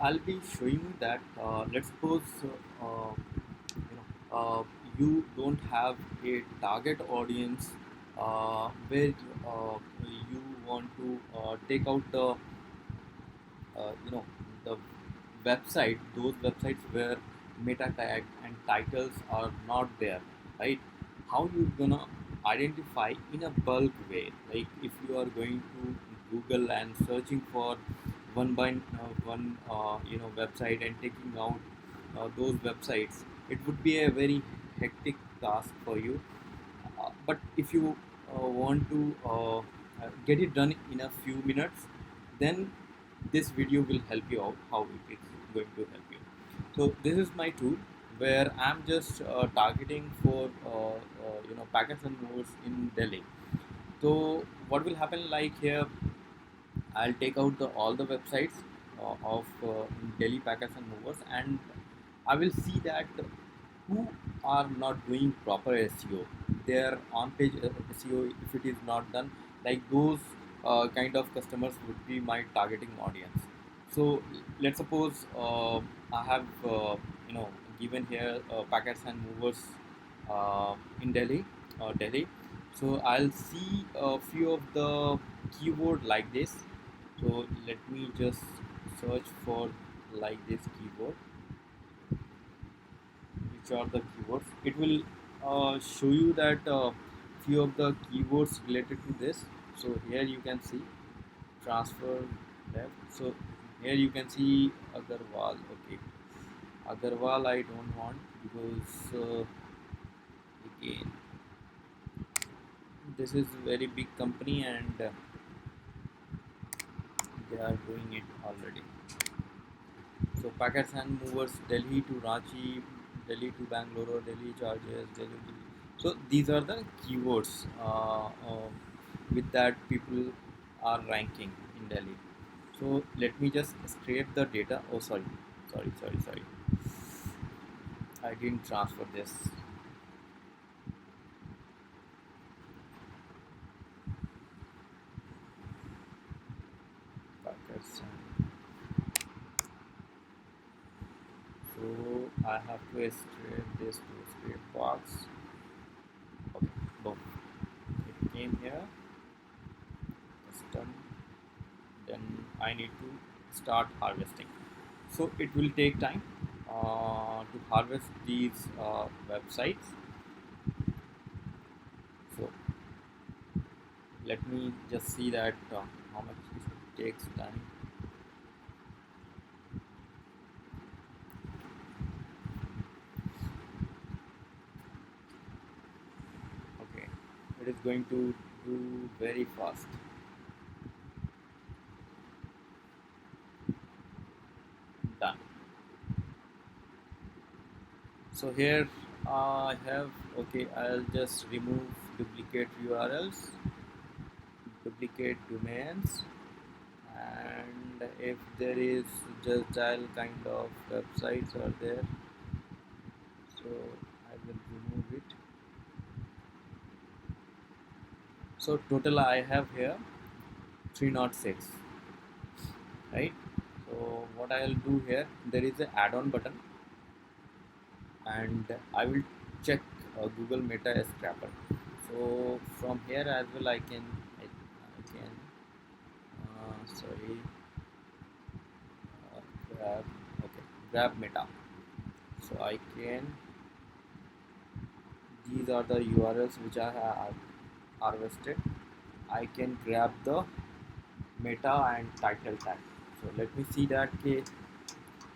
I'll be showing you that let's suppose you know you don't have a target audience where you want to take out the you know the website those websites where meta tag and titles are not there, right? How you gonna identify in a bulk way, like if you are going to Google and searching for one by one website and taking out those websites, it would be a very hectic task for you. But if you want to get it done in a few minutes, then this video will help you out how it is going to help you. So this is my tool where I'm just targeting for packets and moves in Delhi. So what will happen, like here I'll take out all the websites of Delhi packers and movers, and I will see that who are not doing proper SEO. Their on-page SEO, if it is not done, like those kind of customers would be my targeting audience. So let's suppose I have given here packets and movers in Delhi. So I'll see a few of the keyword like this. So let me just search for like this keyword. Which are the keywords? It will show you that few of the keywords related to this. So here you can see transfer left. So here you can see Agarwal. Okay, Agarwal I don't want because again this is very big company and they are doing it already. So packets and movers Delhi to Ranchi, Delhi to Bangalore, Delhi charges, Delhi to. So these are the keywords with that people are ranking in Delhi. So let me just scrape the data. Oh, sorry. I didn't transfer this. Packets. So I have to scrape this to scrape box. Okay, boom. It came here. Custom. Then I need to start harvesting. So it will take time to harvest these websites. So let me just see that how much it takes time. Okay, it is going to do very fast. Done. So here I have, okay, I'll just remove duplicate URLs, duplicate domains, and if there is just dial kind of websites are there, so I will remove it. So total I have here 306, right? So what I'll do here, there is a add-on button and I will check Google Meta Scrapper. So from here as well I can sorry grab, okay, grab Meta. So I can, these are the URLs which I have harvested. I can grab the meta and title tag. So let me see that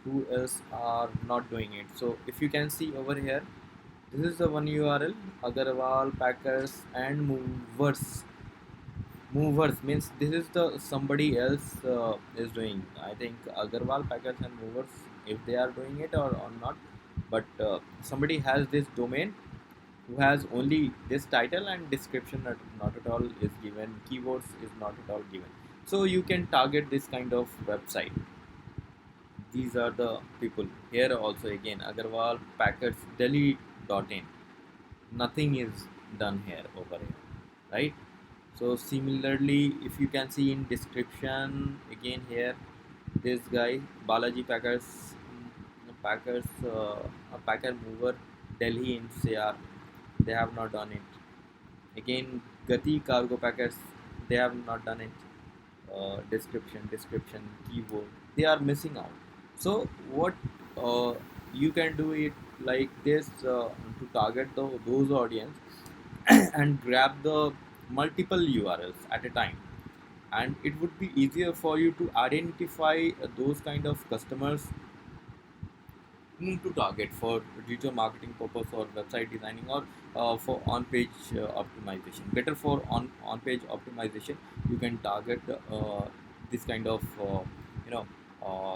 who else are not doing it. So if you can see over here, this is the one URL, Agarwal Packers and movers means this is the somebody else is doing. I think Agarwal Packers and movers, if they are doing it or not, but somebody has this domain who has only this title and description not at all is given, keywords is not at all given. So you can target this kind of website. These are the people here. Also again Agarwal Packers Delhi.in, nothing is done here over here, right? So similarly if you can see in description again here, this guy Balaji Packers a Packer mover Delhi NCR, they have not done it. Again, Gati Cargo Packers, they have not done it. Description, keyword, they are missing out. So what uh, you can do it like this to target those audience and grab the multiple URLs at a time, and it would be easier for you to identify those kind of customers whom to target for digital marketing purpose or website designing or for on-page optimization. Better for on-page optimization, you can target this kind of you know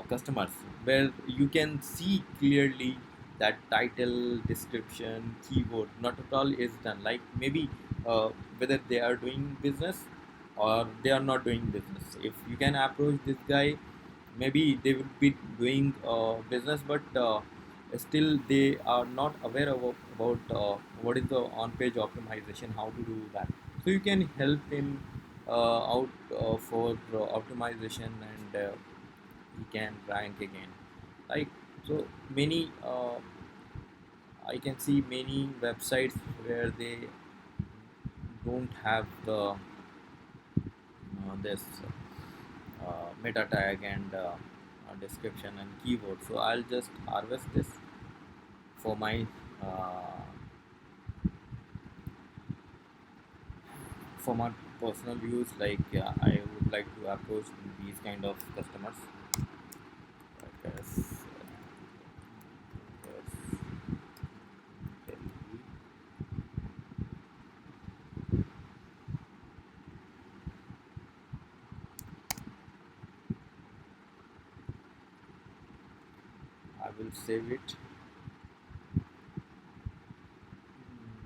customers where you can see clearly that title, description, keyword, not at all is done. Like maybe whether they are doing business or they are not doing business. If you can approach this guy, maybe they will be doing business, but still they are not aware about what is the on-page optimization, how to do that. So you can help him out for optimization, and he can rank again. Like so many, I can see many websites where they don't have the this meta tag and description and keyword. So I'll just harvest this for my uh, for my personal use. Like I would like to approach these kind of customers. Like, I will save it.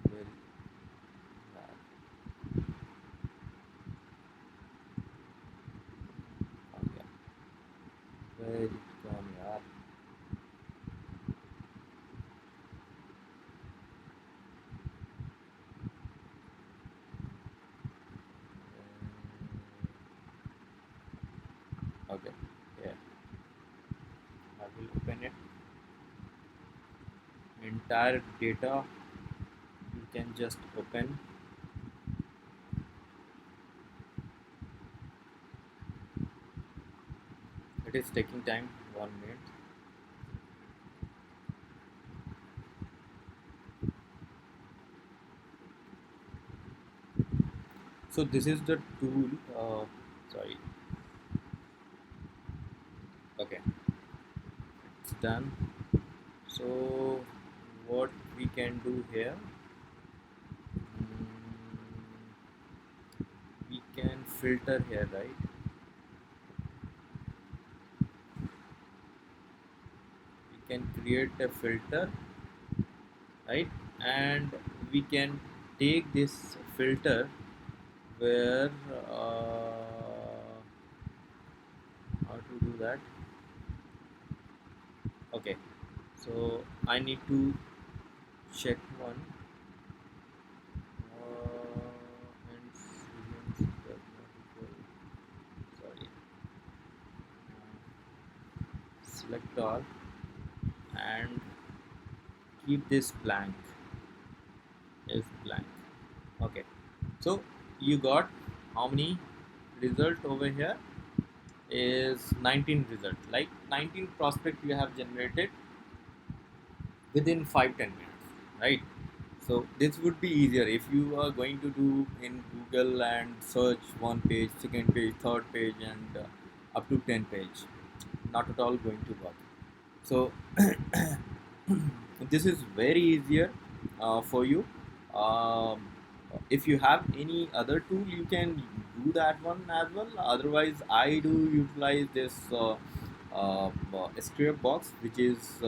Where, yeah, where it come, yeah. Okay, yeah. I will open it. Entire data you can just open. It is taking time. 1 minute. So this is the tool. Sorry. Okay, it's done. So what we can do here, we can filter here, right? We can create a filter, right? And we can take this filter where how to do that. Okay, so I need to check one and students does not equal, sorry, select all and keep this blank, is blank. Okay, so you got how many result over here is 19 result, like 19 prospect you have generated within 5-10 minutes, right? So this would be easier if you are going to do in Google and search one page, second page, third page, and up to 10 page. Not at all going to work. So this is very easier for you. Um, if you have any other tool, you can do that one as well. Otherwise, I do utilize this script box, which is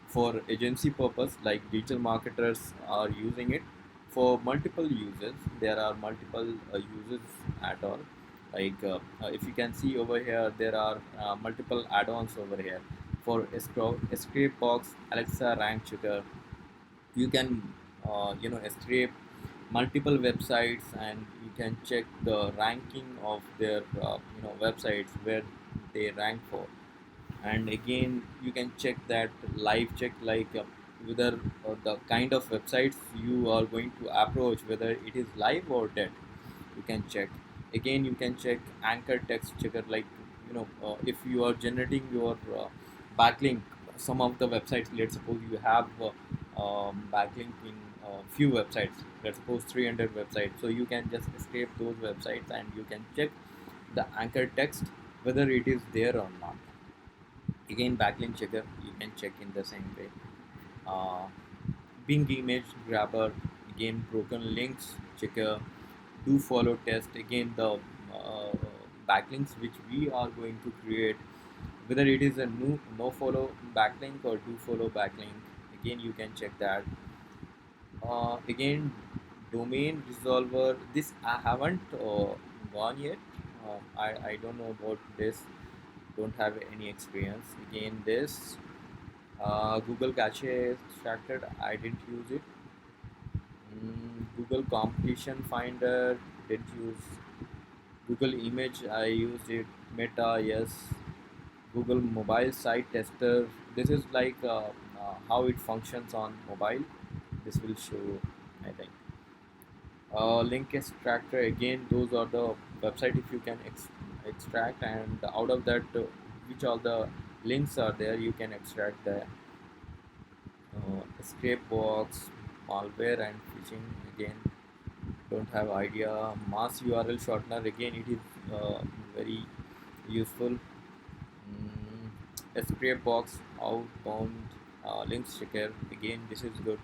for agency purpose. Like digital marketers are using it for multiple uses. There are multiple uses at all. Like if you can see over here, there are multiple add-ons over here for escape box, Alexa rank checker. You can scrape multiple websites, and you can check the ranking of their websites where they rank for. And again you can check that live check, like whether the kind of websites you are going to approach, whether it is live or dead, you can check. Again you can check anchor text checker, like if you are generating your backlink, some of the websites, let's suppose you have backlink in few websites, let's suppose 300 websites, so you can just escape those websites and you can check the anchor text whether it is there or not. Again backlink checker you can check in the same way. uh, Bing image grabber, again broken links checker, do follow test, again the backlinks which we are going to create, whether it is a new no follow backlink or do follow backlink, again you can check that. Again domain resolver, this I haven't gone yet. I don't know about this, don't have any experience. Again this Google Cache extracted, I didn't use it. Google Competition Finder, didn't use. Google Image, I used it. Meta, yes. Google Mobile Site Tester, this is like how it functions on mobile. This will show, I think. Link extractor, again, those are the website if you can extract, and out of that, which all the links are there, you can extract the escape box, malware and phishing, again don't have idea. Mass URL shortener, again it is very useful. Escape box, outbound links checker, again this is good.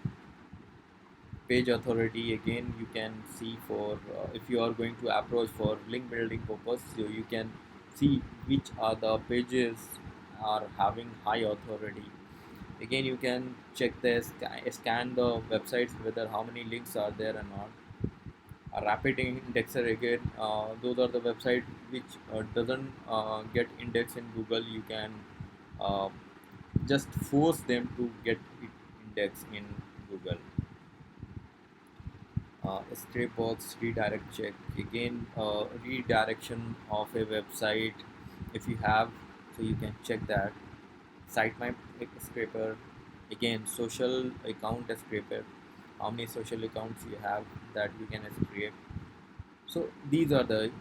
Page authority, again you can see for if you are going to approach for link building purpose, so you can see which are the pages are having high authority. Again you can check the scan the websites whether how many links are there or not. A rapid indexer, again those are the website which doesn't get indexed in Google, you can uh, just force them to get it indexed in Google. Escape box, redirect check, again redirection of a website if you have, so you can check that. Sitemap scraper, again social account scraper, how many social accounts you have, that you can scrape. So these are the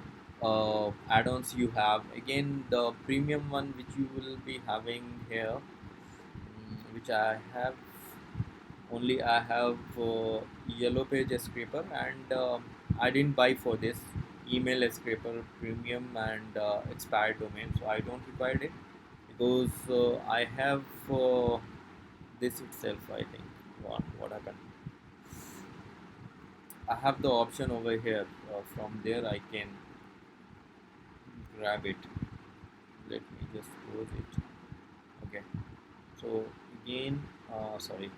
add-ons you have. Again the premium one which you will be having here, which I have only, I have yellow page scraper, and I didn't buy for this email scraper premium and expired domain, so I don't require it, because I have this itself, I think. What happened, I have the option over here, from there I can grab it. Let me just close it. Okay, so again sorry,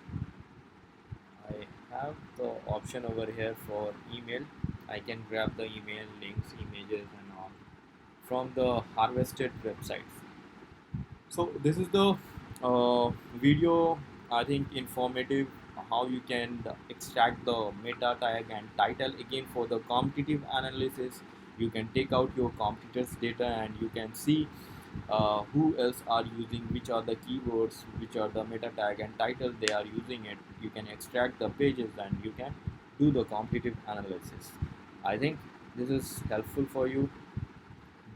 I have the option over here for email. I can grab the email links, images and all from the harvested websites. So this is the video, I think informative, how you can extract the meta tag and title. Again for the competitive analysis, you can take out your competitors data and you can see who else are using, which are the keywords, which are the meta tag and title they are using it. You can extract the pages and you can do the competitive analysis. I think this is helpful for you.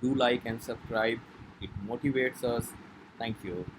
Do like and subscribe, it motivates us. Thank you.